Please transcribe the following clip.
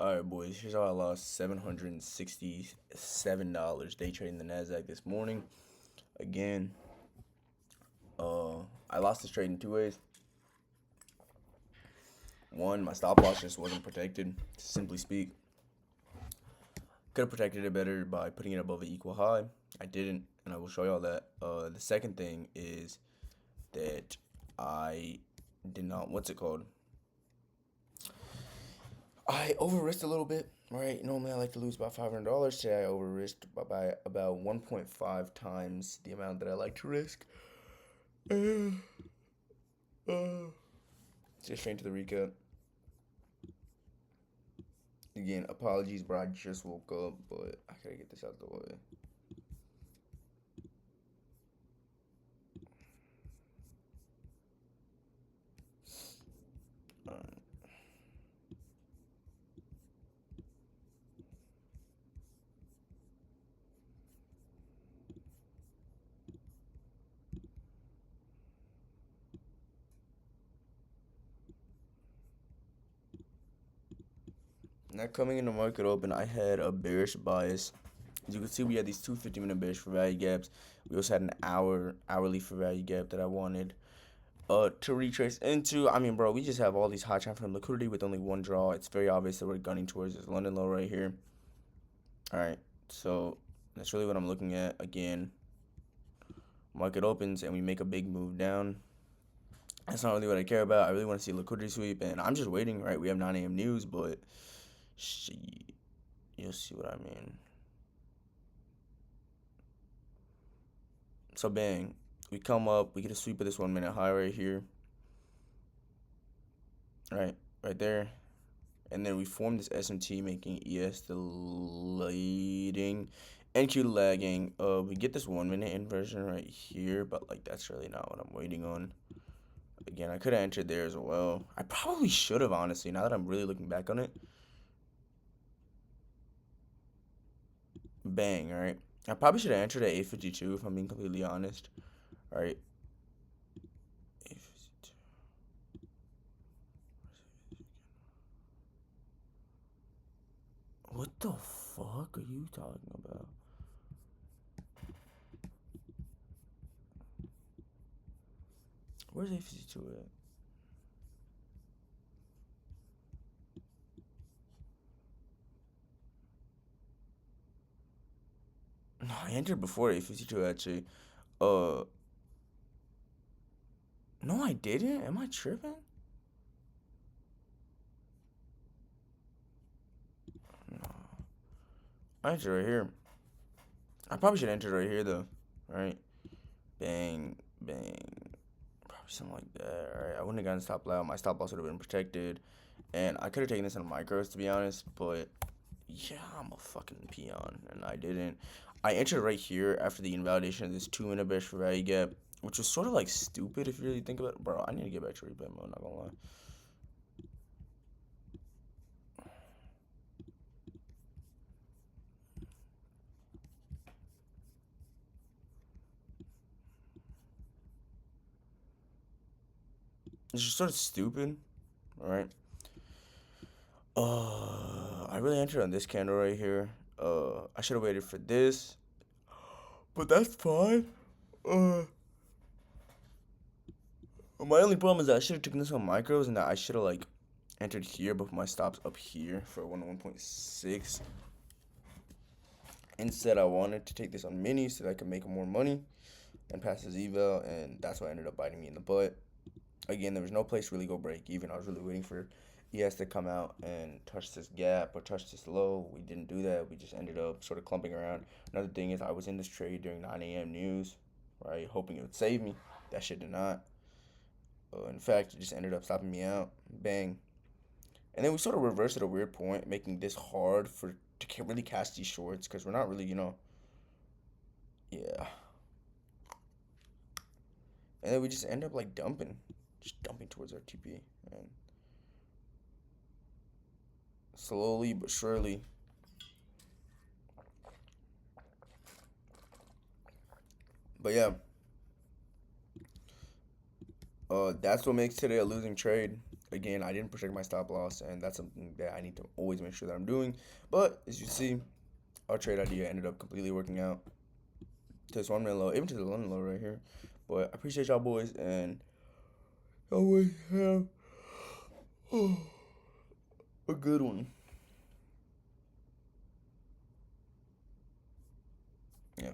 Alright, boys, here's how I lost $767 day trading the NASDAQ this morning. Again, I lost this trade in two ways. One, my stop loss just wasn't protected, to simply speak. Could have protected it better by putting it above the equal high. I didn't, and I will show y'all that. The second thing is that I did not, I over risked a little bit, right? Normally I like to lose about $500. Today I over risked by about 1.5 times the amount that I like to risk. Uh, Just straight to the recap. Again, apologies, bro. I just woke up, but I gotta get this out the way. Alright. Now coming in the market open, I had a bearish bias. As you can see, we had these two 50-minute bearish for value gaps. We also had an hourly for value gap that I wanted to retrace into. I mean, bro, we just have all these high time frame liquidity with only one draw. It's very obvious that we're gunning towards this London low right here. All right, so that's really what I'm looking at. Again, market opens and we make a big move down. That's not really what I care about. I really want to see a liquidity sweep, and I'm just waiting. Right, we have 9 a.m. news, but you'll see what I mean. So bang, we come up, we get a sweep of this 1 minute high right here. Right there. And then we form this SMT making ES the leading and Q lagging. We get this 1 minute inversion right here, but like that's really not what I'm waiting on. Again, I could have entered there as well. I probably should have, honestly, now that I'm really looking back on it. Bang, alright. I probably should have entered at 852 if I'm being completely honest. Alright. What the fuck are you talking about? Where's 852 at? No, I entered before 852 actually. No, I didn't. Am I tripping? No. I entered right here. I probably should enter right here though. Right? Bang, bang. Probably something like that. Alright, I wouldn't have gotten stop loss. My stop loss would have been protected. And I could have taken this in micros to be honest, but yeah, I'm a fucking peon. And I didn't. I entered right here after the invalidation of this 2-minute bearish for value gap, which was sort of like stupid if you really think about it. Bro, I need to get back to replay mode, not gonna lie. It's just sort of stupid, alright? I really entered on this candle right here. I should have waited for this, but that's fine. My only problem is that I should have taken this on micros and that I should have like entered here, but my stops up here for 101.6. Instead, I wanted to take this on mini so that I could make more money and pass this eval, and that's what ended up biting me in the butt. Again, there was no place to really go break even. I was really waiting for ES to come out and touch this gap or touch this low. We didn't do that. We just ended up sort of clumping around. Another thing is I was in this trade during 9 a.m. news, right, hoping it would save me. That shit did not. In fact, it just ended up stopping me out. Bang. And then we sort of reversed at a weird point, making this hard to really catch these shorts because we're not really, yeah. And then we just end up like just dumping towards our TP. And slowly but surely, but yeah, that's what makes today a losing trade. again, I didn't protect my stop loss, and that's something that I need to always make sure that I'm doing. But as you see, our trade idea ended up completely working out to this 1 minute low, even to the London low right here. But I appreciate y'all boys, and always have a good one. Yeah.